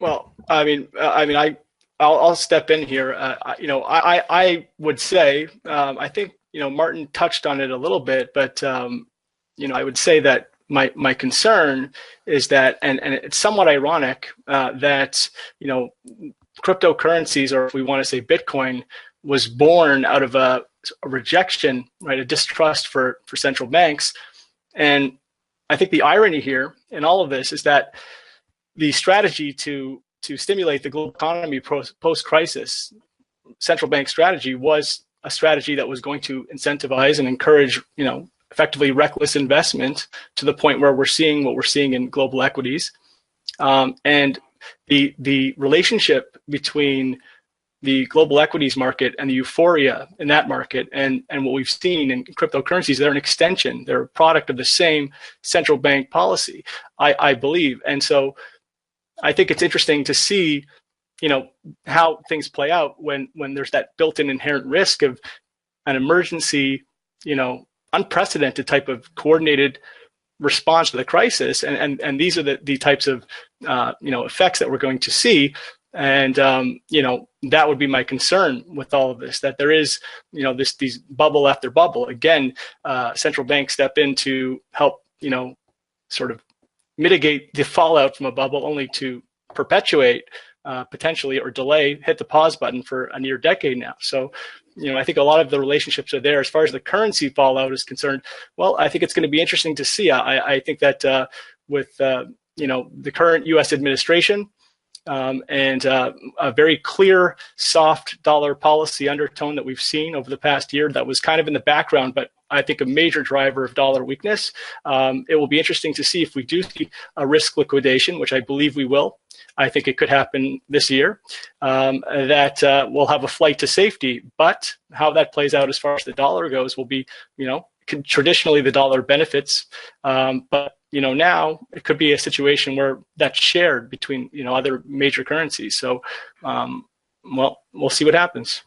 Well, I'll step in here. I would say, I think, Martin touched on it a little bit, but, I would say that my concern is that, and it's somewhat ironic, that, cryptocurrencies, or if we want to say Bitcoin, was born out of a rejection, right, a distrust for central banks. And I think the irony here in all of this is that the strategy to stimulate the global economy post-crisis, central bank strategy, was a strategy that was going to incentivize and encourage, effectively reckless investment to the point where we're seeing what we're seeing in global equities. And the relationship between the global equities market and the euphoria in that market and what we've seen in cryptocurrencies, they're an extension, they're a product of the same central bank policy, I believe. And so I think it's interesting to see, how things play out when there's that built-in inherent risk of an emergency, unprecedented type of coordinated response to the crisis. And these are the types of, effects that we're going to see. And, that would be my concern with all of this, that there is, these bubble after bubble. Again, central banks step in to help, sort of mitigate the fallout from a bubble, only to perpetuate potentially, or delay, hit the pause button for a near decade now. So, I think a lot of the relationships are there. As far as the currency fallout is concerned, well, I think it's going to be interesting to see. I think that with the current U.S. administration, and a very clear soft dollar policy undertone that we've seen over the past year that was kind of in the background, but I think a major driver of dollar weakness. It will be interesting to see if we do see a risk liquidation, which I believe we will. I think it could happen this year, that we'll have a flight to safety. But how that plays out as far as the dollar goes will be, traditionally the dollar benefits. But now it could be a situation where that's shared between, other major currencies. So, well, we'll see what happens.